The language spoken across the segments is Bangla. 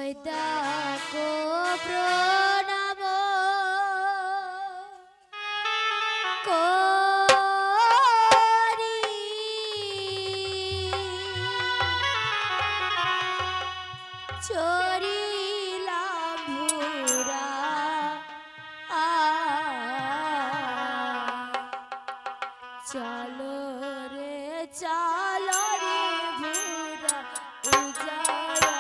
দেখো প্রণাম করি চরিলাম ভুরা চলো রে চলো রে ভুরা উজাড়া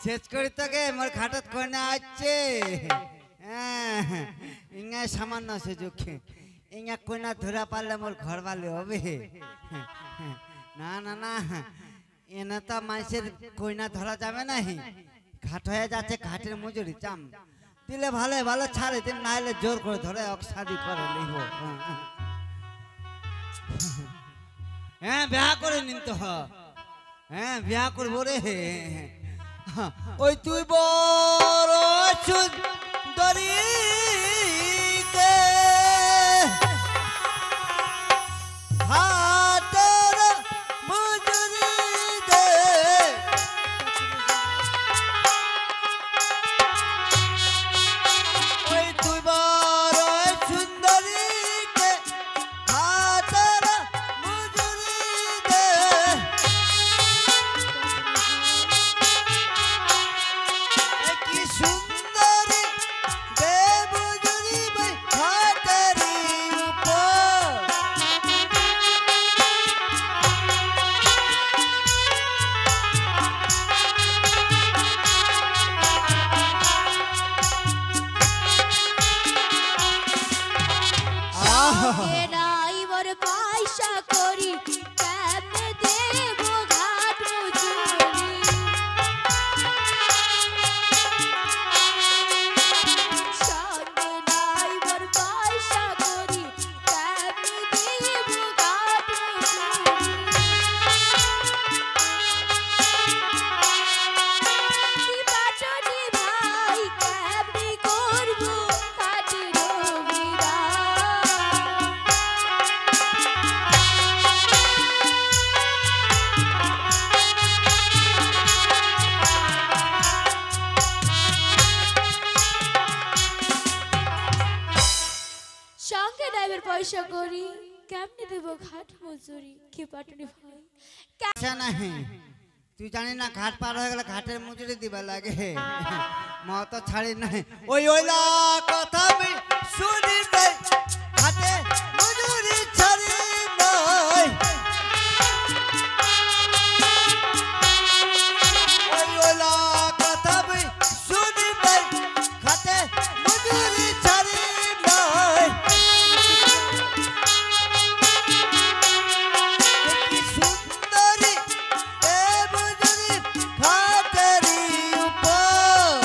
শেষ করি তোকে মোর খাটত কইনা আছে ইঙ্গা সামান্য সুযোগ ইঙ্গা কইনা ধরা পারলে মোর ঘর বালে হবে না না না এনা তো মানুষের কইনা ধরা যাবে না ঘাট হয়ে যাচ্ছে ঘাটের মজুরি চাম দিলে ভালো ভালো ছাড়ে দিন না হলে জোর করে ধরে শাদি করে লিব হ্যাঁ বিয়া করে নিন তো হ্যাঁ বিয়া করবো রে ওই তুই বড় সুন্দরী হাতের মজুরি দে ওই তুই বড় সুন্দরী হাতের মজুরি দে কি সুন্দরী দেবজুরি ভাই হাতেরি উপর পয়সা করি কেমনে দেব ঘাট মজুরি কি পাটনি ভাই আচ্ছা नहीं তুই জানি না ঘাট পার হয়ে গেলে ঘাটের মজুরি দিবা লাগে মা তো ছাড়ি নাই ওই ওইলা কথা আমি শুনি নাই ঘাটে মজুরি ছাড়ি নাই ওই ওইলা কথা আমি শুনি নাই ঘাটে মজুরি ছাড়ি নাই কি সুন্দরী এ মজুরি ঘাটেরই উপর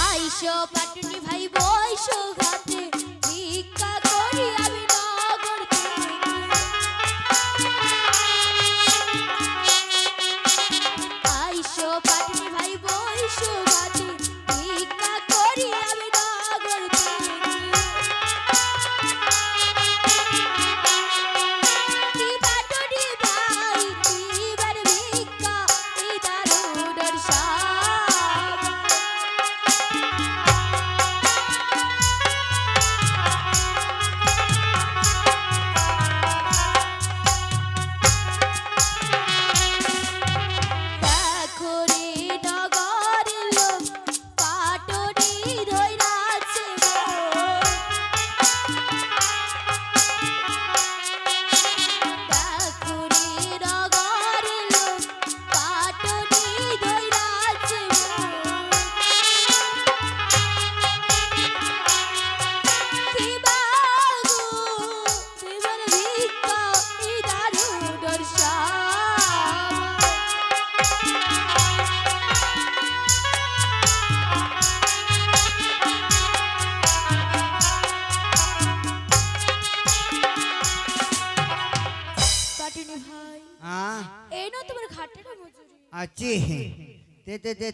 আইসো পাটনি ভাই বইসো ঘাটে ভিক্ষা করি আমি নগর থেকে আইসো পাটনি ভাই বইসো ঘাটে ভিক্ষা করি আমি নগর থেকে কি পাটনি ভাই দিবার ভিক্ষা এই দারুণের সাব দেখো রে নগরের লোক পাটনি ধইরাছে মোর। দেখো রে নগরের লোক পাটনি ধইরাছে মোর। কি বাগো দিবার ভিক্ষা এই দারুণের সাব পাটনি ভাই হ্যাঁ এই না তোমার ঘাটের মজুরি আছি দে দে দে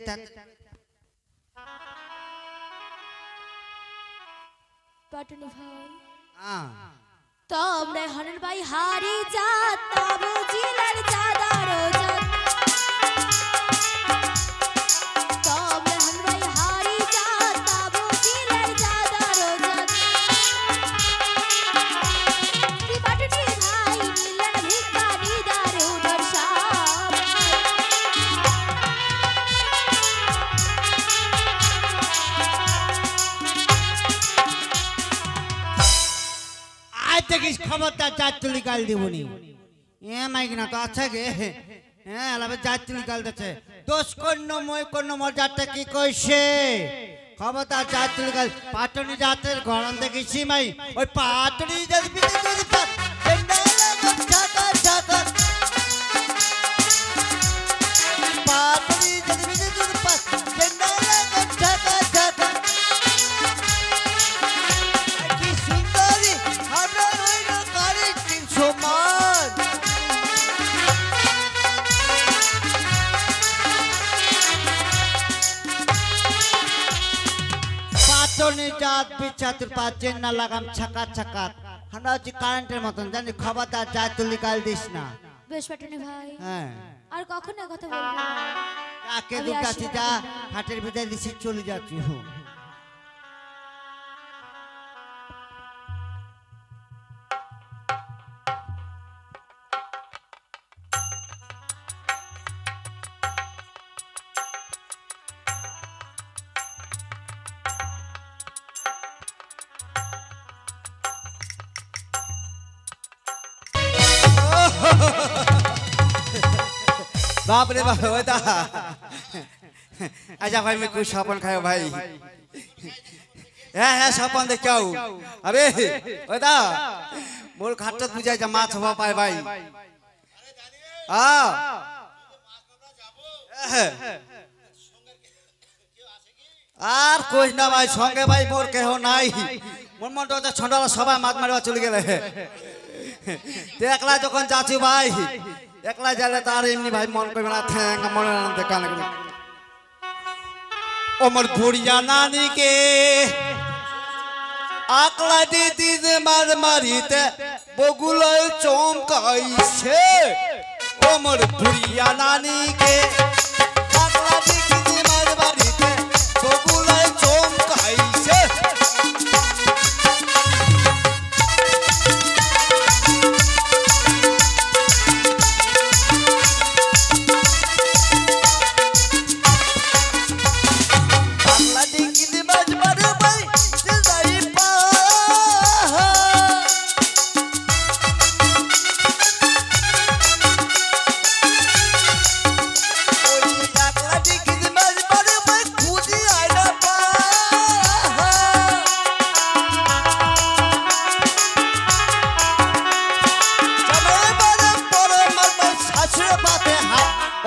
পাটনি ভাই হ্যাঁ তোমরা হরণ ভাই হারি জাত তবু জিলার চাদারো জাত তোমরা হরণ ভাই হারি জাত তবু জিলার চাদারো জাত কি পাটনি ভাই নীলার ভিক্ষা নিদারু দর্শাব आज तक इस खबरदार जात निकाल दी बोनी ये माइक ना तो अच्छा गे হ্যাঁ আলাবে জাত নিকাল দেছে দোষ কন্ন মই কন্ন মোর জাতটা কি কইছে খবরদার জাত নিকাল পাটনি জাতের গরম দেখিছি মাই ওই পাটনি জাত বিতে যদি পাত চেন্নাইলা গচ্ছাকা জাকা পাটনি জাত বিতে যদি পাত চেন্নাইলা গচ্ছাকা জাকা কি সুন্দরী আমরা হইল কারি 300 মান পাটনি জাত বিছাতুর পাচেন না লাগাম ছাকা ছাকা আমরা হচ্ছে কারেন্টের মতন জানি খবরদার জাত নিকাল দিস না বেশ পাটনি ভাই হ্যাঁ আর কখনো কথা বলবো না কাকে আমি দুটা আসি চিতা তাহলে। হাটের ভিতরে দিছি চলে যাচ্ছি হো बाप रे बाप होता अच्छा भाई मैं कुछ सपन खायो भाई হ্যাঁ সপন দেখাও আরে ওটা মোর খাটটা বুঝাই যা মাছ হওয়া পায় ভাই আর কইস না ভাই সঙ্গে ভাই মোর কেহ নাই মোর মনটা হচ্ছে ছন্ডালা সবাই মাছ মারবা চলে গেলে তে একলা যখন যাচ্ছি ভাই একলা গেলে তার এমনি ভাই মন করবে না ঠ্যাং মনে আনন্দে কানে করে ওমর বুড়িয়া নানিকে আকলা দিদি মার মারিতে বগুলায় চমকাইছে ওমর বুড়িয়া নানিকে আকলা দিদি মার মারিতে বগুলায় চমকাইছে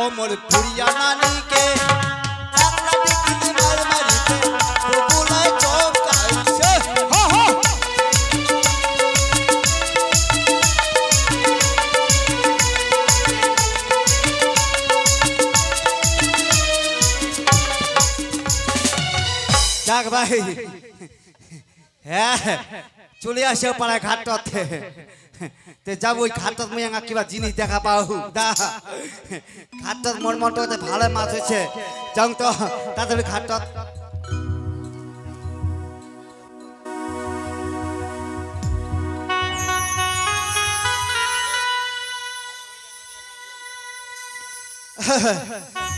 ওমর বুড়িয়া নানিকে আকলা দিদি মার মারিতে বগুলায় চমকাইছে যাক ভাই হ্যাঁ চলে আসে পাড়ায় ঘাটতে তে যাব ওই ঘাটত মুই কিবা জিনিস দেখা পাও দা ঘাটত মোর মনটাতে ভালো মাছ হয়েছে যাও তো তাড়াতাড়ি ঘাটত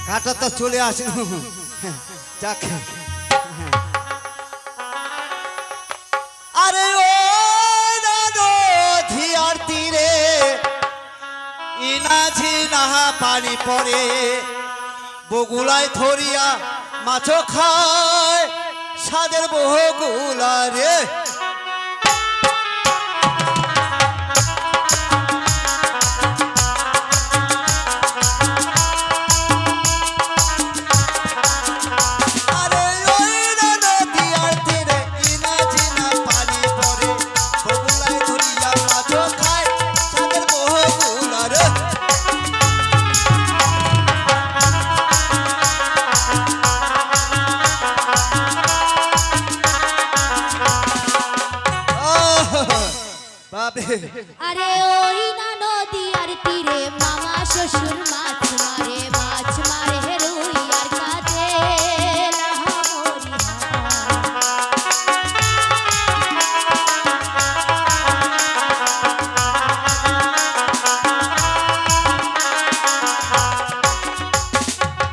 ঘাটত তো চলে আসিল যাক আরে ও নদীর তীরে ইনা ঝিনা পানি পড়ে বগুলায় ধরিয়া মাছ খায় সাদের বগুলা রে আরে ওই না নদী আর তীরে মামা শ্বশুর মাছ মারে হে রুই আর কাঁদে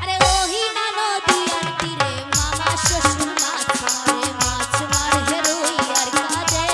আরে ওই না নদী আর তীরে মামা শ্বশুর মাছ মারে হে রুই আর কাঁদে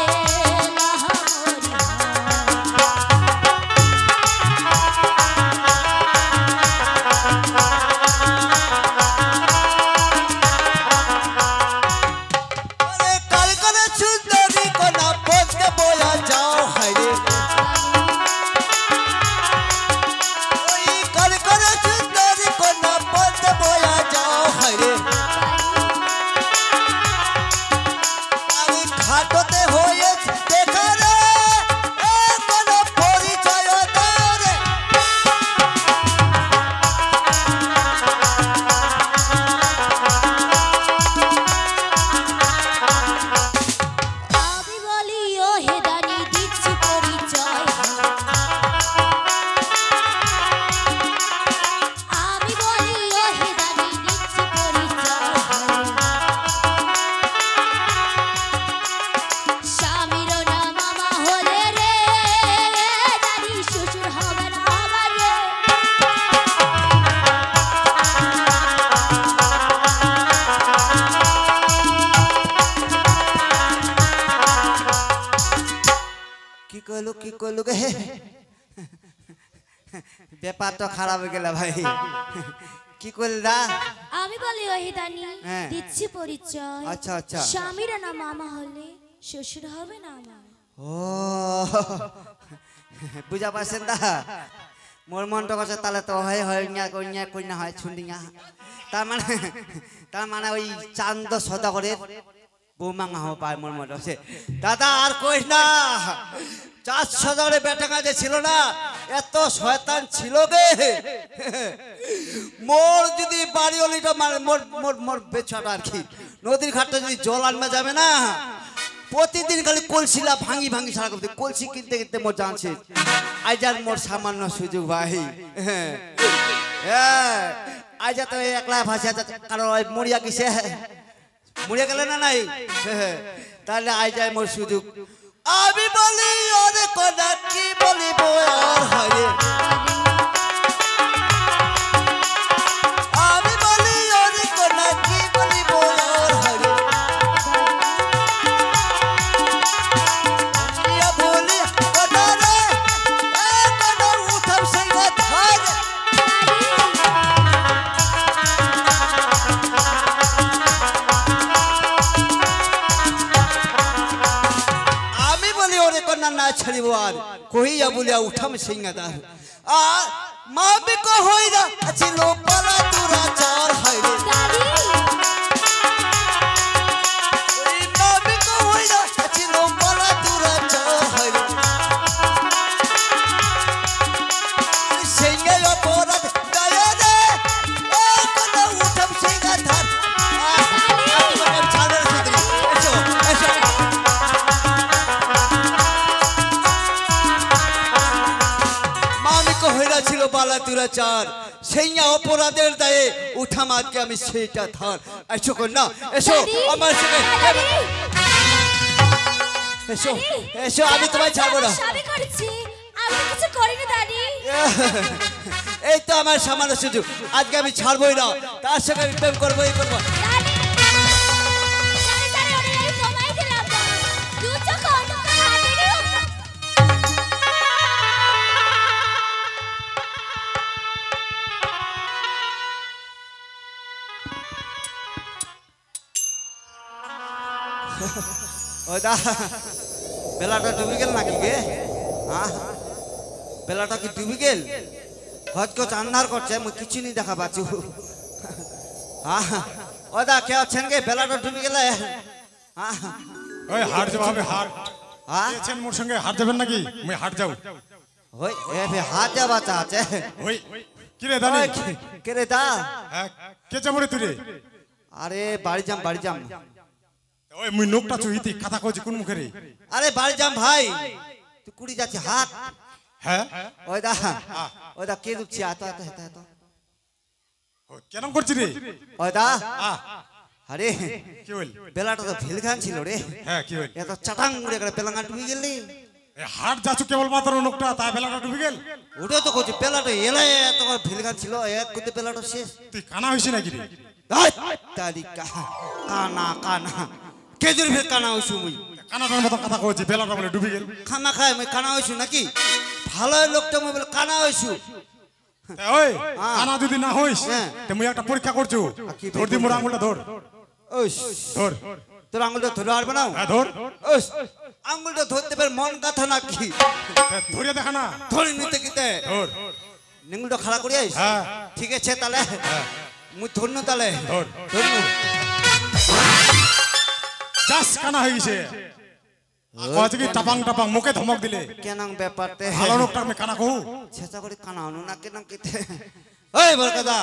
কি কইলু গে ব্যাপার তো খারাপ হয়ে গেল ভাই কি কইলদা আমি বলি ওহিদানি দিচ্ছি পরিচয় আচ্ছা আচ্ছা স্বামীর না মামা হলে শ্বশুর হবে না আমার ও বুঝা পাচ্ছেন দা মোর মনটা কাছে তাহলে তো হয় হয় কইনা কইনা হয় ছুন্ডিঙা তার মানে ওই চান্দ সদাগরের বৌমাঙ্গা হওয়া পায় মোর মনে হচ্ছে দাদা আর কইস না 400 দরে বেটাঙ্গা যে ছিল না এত শয়তান ছিল বে মোর যদি বাড়ি অলিটা মানে মোর মোর মোর বেছাটা আর কি নদীর ঘাটে যদি জল আনবে যাবে না প্রতিদিন খালি কলসিলা ভাঙি ভাঙি সারা করতে কলসি কিনতে কিনতে মোর জানছে আইজার মোর সামান্য সুযোগ ভাই হ্যাঁ আইজা তো একলা ভাষা কারণ মরিয়া কিসে মরিয়া গেলে না নাই তাহলে আইজায় মোর সুযোগ আমি বলি ওরে কোনা কি বলিব আর হয় আমি বলি ওরে কোনা কি বলিব আর হয় ইয়া বলি কোনা রে কোনা উঠাও সেই ধর আমি বলি ওরে কোনা না ছাড়িব আর কইয়া বলিয়া উঠাম সিংহাদার আর মাবি কো হইরা ছিল পালা তুরা চার হইরে ওই মাবি কো হইরা ছিল পালা তুরা চার হইরে সিংহে অপরাধ দয়া রে ও কোনা উঠাম সিংহাদার আমার ছাড়ার সাথে এসো এসো ছিল বালা তুরাচার সেই অপরাধের দায়ে উঠাম আজকে আমি সেইটা ধার এসো কন্যা এসো আমার সঙ্গে এসো এসো আমি তোমায় ছাড়বো না এই তো আমার সামান্য সুযোগ আজকে আমি ছাড়বোই না তার সঙ্গে আমি প্রেম করবোই করবো ওদা বেলাটা ডুবে গেল নাকি গে হ্যাঁ বেলাটা কি ডুবে গেল হজ কচ আন্ধার করছে মুই কিছু নি দেখা পাচ্ছি হ্যাঁ ওদা কে আছেন গে বেলাটা ডুবে গেলে হ্যাঁ ওই হাট যাব হবে হাট হ্যাঁ আছেন মোর সঙ্গে হাট যাবেন নাকি মুই হাট যাও ওই এ বে হাট যাবা চাচে ওই কি রে দানি কে রে দা হ্যাঁ কে যাবো রে তুই রে আরে বাড়ি যাম ওই মুই নোকটা চুহিতি কথা কইছি কোন মুখে রে আরে বাড়ি যাম ভাই তুই কুড়ি যাচ্ছে হাত হ্যাঁ ওই দা কে দুচ্ছি আতো আতো হেতা আতো কেন করছি রে ওই দা আরে কি হইল বেলাটা তো ভিলখান ছিল রে হ্যাঁ কি হইল এত চাটাং উড়ে গেল বেলাঙ্গা ডুবে গেলি হাট যাচ্ছ কেবল মাত্র নোকটা তাই বেলাটা ডুবে গেল ওটা তো কইছি বেলাটা এলাই এত ভিলখান ছিল এক কুতে বেলাটা শেষ তুই কানা হইছিস নাকি রে তারিকা কানা কানা কেজুর ফের কানা হইছু মুই কানাটার মতো কথা কইছি বেলাটা বলে ডুবে গেল খানা খায় মুই কানা হইছু নাকি ভালো লোকটা মুই বলে কানা হইছু ওই কানা যদি না হইস তে মুই একটা পরীক্ষা করছু ধর দি মোর আঙ্গুলটা ধর ওস ধর তোর আঙ্গুলটা ধরে আর বানাও হ্যাঁ ধর ওস আঙ্গুলটা ধরতে পার মন কথা নাকি ধরে দেখা না ধরে নিতে কিতে ধর নিঙ্গুলটা খাড়া করি আইস হ্যাঁ ঠিক আছে তাহলে মুই ধরনু তাহলে ধর ধরনু চাস কানা হয়ে গেছে কয় কি টাপাং টাপাং মুখে ধমক দিলে কেনাং ব্যাপারতে ভালো লোকটা আমি কানা কহু ছেঁচা করে কানা হনু না কেনাং কিতে ওই বরকাদা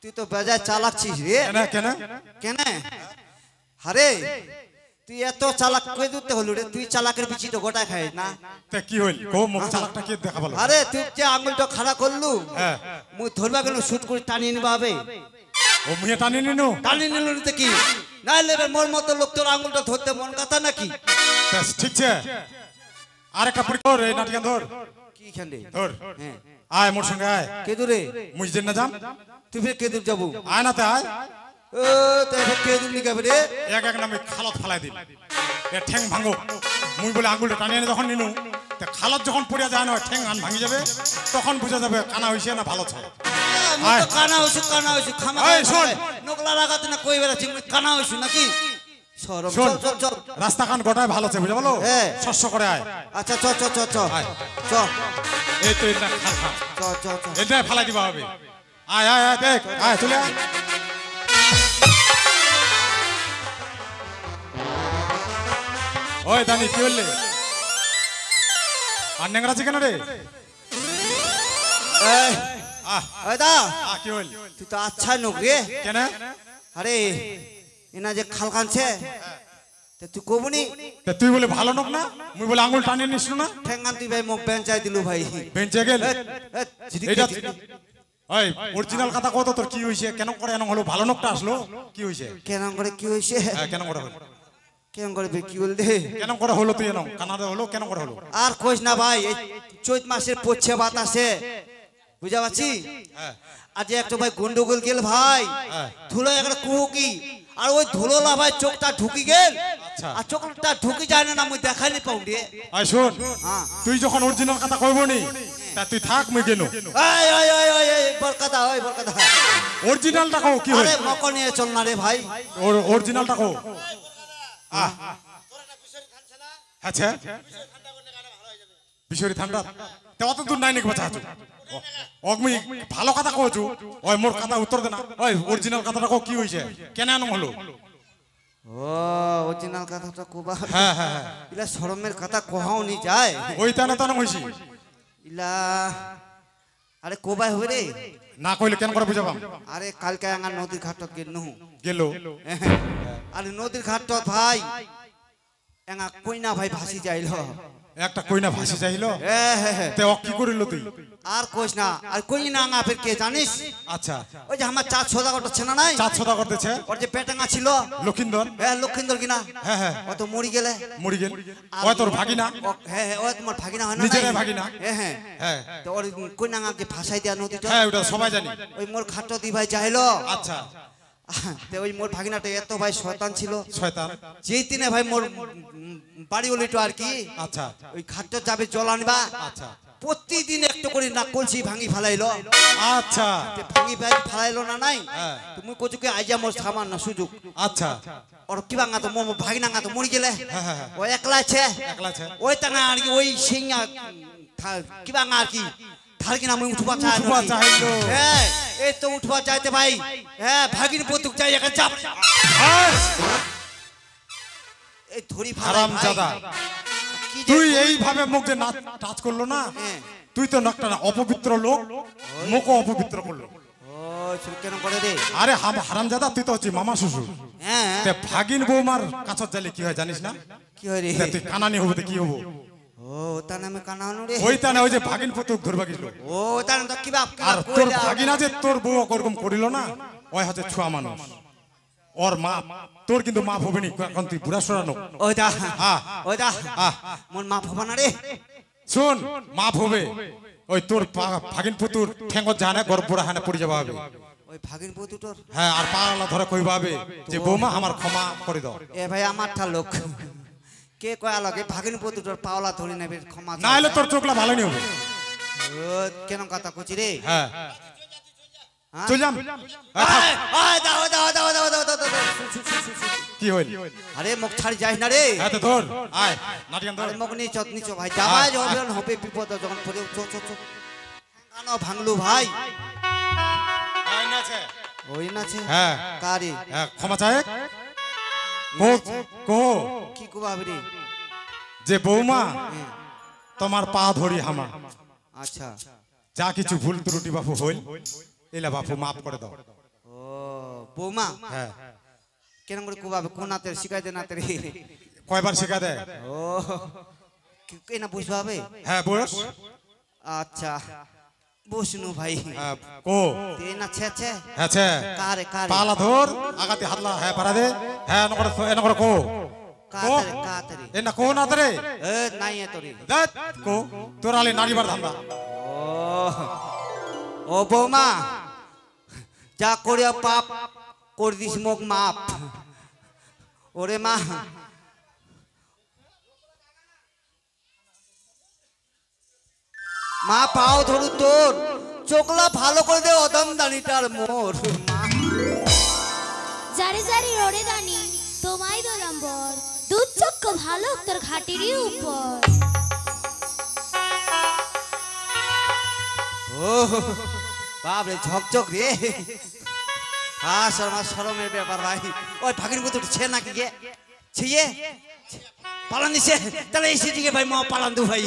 তুই তো বেজায় চালাচ্ছিস রে কেন কেন আরে তুই এত চালাক কই দিতে হলো রে তুই চালাকের বিচি তো গোটা খাই না তে কি হইল কো মুখ চালাকটা কি দেখা বলো আরে তুই যে আঙ্গুলটা খাড়া করলু হ্যাঁ মুই ধরবা গেল শুট করে টানিয়ে নিবা হবে ও মুহে টানি নিনু টানিয়ে নিল নিতে কি না লেবে মোর মতো লোক তোর আঙ্গুলটা ধরতে মন কথা নাকি বেশ ঠিক আছে আর একটা পরীক্ষা রে নাটক ধর কি খান্ডে ধর হ্যাঁ আয় মোর সঙ্গে আয় কে দূরে মুই যেন না যাম তুই ফের কে দূর যাবো আয় না তে আয় ও তাই ফের কে দূর নিগাবে রে এক এক নামে খালত ফালাই দিল এ ঠ্যাং ভাঙো মুই বলে আঙ্গুলটা টানিয়ে এনে যখন নিনু তে খালত যখন পড়িয়া যায় না ঠ্যাং আন ভাঙি যাবে তখন বুঝা যাবে কানা হইছে না ভালো ছে মুই তো কানা হইছু খামা এই শোন নকলা লাগাতে না কই বেড়াচ্ছি মুই কানা হইছু নাকি সরম শোন চল চল চল রাস্তা কান গোটায় ভালো ছে বুঝা বলো হ্যাঁ শস্য করে আয় আচ্ছা চ চ চ চ আয় চ এই তো এটা খাল খা চ চ চ এটা ফালাই দিবা হবে আয় আয় আয় দেখ আয় চলে আয় ওই দানি কি হইলে আর নেংরা চিকেন রে এই ওই দা কি হইল তুই তো আচ্ছা নোক রে কেন আরে এনা যে খাল কানছে তে তুই কবনি তা তুই বলে ভালো নক না মুই বলে আঙুল টানিয়ে নিস না ঠেঙ্গান তুই ভাই মুখ বেঞ্চাই দিলু ভাই বেঞ্চে গেল ঝিটিক এটা ঝিটিক। ওই অরিজিনাল কথা কত তোর কি হইছে কেন করে এমন হলো ভালো নকটা আসলো কি হইছে কেন করে কি হইছে হ্যাঁ কেন করে হলো কেন করে বে কি বল দে কেন করে হলো তুই এনো কানাডা হলো কেন করে হলো আর কইস না ভাই এই চৈত মাসের পচ্ছে বাতাসে বুঝা পাচ্ছি হ্যাঁ আজ একটা ভাই গন্ডগোল গেল ভাই হ্যাঁ। ধুলো একটা কুহুকি আর ওই ধুলোলা ভাই চোখটা ঢুকি গেল আচ্ছা। আর চোখটা ঢুকি যায় না মুই দেখাইনি পাউ রে আয় শোন হ্যাঁ। তুই যখন অরিজিনাল কথা কইবো নি তা তুই থাক মুই গেল এই এই এই এই এই বরকতা ওই বরকতা অরিজিনালটা কও কি হই আরে মক নিয়ে চল না রে ভাই ওর অরিজিনালটা কও আচ্ছা বিশরি ঠান্ডা তে অত দূর নাই নাকি বাচ্চা আছো অগমি ভালো কথা কওছু ওই মোর কথা উত্তর দে না ওই অরিজিনাল কথাটা কও কি হইছে কেন এমন হলো ও অরিজিনাল কথাটা কোবা হ্যাঁ হ্যাঁ হ্যাঁ ইলা শরমের কথা কোহাও নি যায় ওই তানে তানে হইছি ইলা আরে কোবাই হবে রে না কইলে কেন করে বুঝাবাম আরে কালকে আঙ্গার নদীর ঘাটত গেল নহু গেল আরে নদীর ঘাটত ভাই এঙ্গা কইনা ভাই ভাসি যাইল একটা কইনা ভাসি যাইলো তে অ কি করিল তুই আর কইস না আর কইনা আঙ্গা ফের কে জানিস আচ্ছা ওই যে আমার চার ছোদা গট ছেনা নাই চাঁদ সদা করতেছে ওর যে পেটাঙ্গা ছিল লক্ষিন্দর হ্যাঁ লক্ষিন্দর কিনা হ্যাঁ হ্যাঁ ও তো মরি গেলে মরি গেল ওই তোর ভাগিনা হ্যাঁ হ্যাঁ ওই তোমার ভাগিনা হয় না নিজেরে নাই? ভাগিনা। হ্যাঁ হ্যাঁ হ্যাঁ তো ওর কইনা আঙ্গাকে ভাসাই দেয়া নদীটা হ্যাঁ ওটা সবাই জানি ওই মোর ঘাট দি ভাই চাইলো আচ্ছা তে ওই মোর ভাগিনাটা এত ভাই শয়তান ছিল শয়তান যেই দিনে ভাই মোর বাড়ি ওলিটো আর কি আচ্ছা ওই ঘাটটা যাবে জল আনবা আচ্ছা প্রতিদিন একটু করে না কলসি ভাঙি ফেলাইলো আচ্ছা তে ভাঙি ফেলাইলো না নাই হ্যাঁ। তুমি কচু কি আইজা মোর সামান্য সুযোগ আচ্ছা ওর কি ভাঙা তো মোর ভাগিনা তো মরি গেলে হ্যাঁ, হ্যাঁ, হ্যাঁ। ও একলা আছে একলা আছে। ওই তা না আর কি ওই সিংহা কি ভাঙা আর কি ধার কিনা আমি উঠবা চাই উঠবা চাইলো। হ্যাঁ এই তো উঠবা চাইতে ভাই হ্যাঁ ভাগিন পতুক চাই একটা চাপ এই ধরি হারামজাদা। কি যে তুই এইভাবে মুখ যে টাচ করলো না হ্যাঁ। তুই তো একটা অপবিত্র লোক মুখও অপবিত্র করলো ও শুন কেন করে রে আরে হারামজাদা তুই তো হচ্ছে মামা শ্বশুর হ্যাঁ তে ভাগিন বৌমার কাছত জালে কি হয় জানিস না কি হয় রে তে তুই কানানি হবো তে কি হবো ও তার নামে কানানো রে ওই তানে ওই যে ভাগিন পুতুক ধরবা গেছিল ও তার নাম তো কি বাপ আর তোর ভাগিনা যে তোর বউ ওরকম করিল না ওই হচ্ছে ছুয়া মানুষ ওর মা তোর কিন্তু মা হবেনি এখন তুই বুড়া সরানো ওইটা হ্যাঁ। ওইটা হ্যাঁ। মোর মা ভবা না রে শুন মা হবে ওই তোর ভাগিন পুতুর ঠেঙ্গত জানে গর্ব বুড়া হানে পড়ে যাবা হবে ওই ভাগিন পুতুটোর হ্যাঁ আর পালা ধরে কইবা হবে যে বৌমা আমার ক্ষমা করে দাও এ ভাই আমারটা লোক কে কয়া লাগে ভাগিন পুতুটোর পাওলা ধরে নেবে ক্ষমা না হলে তোর চোখলা ভালো নি হবে ও কেন কথা কইছি রে হ্যাঁ হ্যাঁ? চল যাম আয়, আয়, দাও দাও দাও দাও দাও দাও দাও, দাও। কি হইল আরে মুখ ছাড়ি যাস না রে হ্যাঁ তো ধর আয় নাটিয়ান ধর আরে মুখ নিচ নিচ ভাই যাবাই যখন হবে বিপদ যখন পড়ে চো চো চো কানো ভাঙলু ভাই আয় নাছে ওই নাছে হ্যাঁ কারে হ্যাঁ ক্ষমা চায় কো কো কি কুবাবি রে যে বৌমা হ্যাঁ, তোমার পা ধরি হামা আচ্ছা যা কিছু ভুল ত্রুটি বাপু হইল এলা বাপু মাফ করে দাও ও বৌমা হ্যাঁ কেন করে কুবাবে কোনাতে শিখাইতে না তে রে কয়বার শেখা দেয় ও কে না বুঝবাবে হ্যাঁ বয়স আচ্ছা বসনু ভাই হ্যাঁ, কো তে না ছে ছে আচ্ছা কারে কারে পালা ধর আগাতে হাতলা হ্যাঁ পারা দে হ্যাঁ নকর কো কাতারে কাতারে এ না কো না তরে এ নাই এ তোরে দেখ কো তোর আলে নারীবার ধান্দা ও বৌমা যা করিয়া পাপ করে দিস মোক মাপ ওরে মা মা পাও ধরু তোর চোখলা ভালো করে দে অদম দানিটার মোর মা যারে যারে রোড়ে দানি তোমায় দোলাম বর দুধ চক্ক ভালো তোর ঘাটিরই উপর ও বাপরে ঝকঝক রে হ্যাঁ শর্মা শরমের ব্যাপার ভাই ওই ভাগিন মতো ছে নাকি গে ছিয়ে পালান দিছে তাহলে এসে দিকে ভাই মা পালান দু ভাই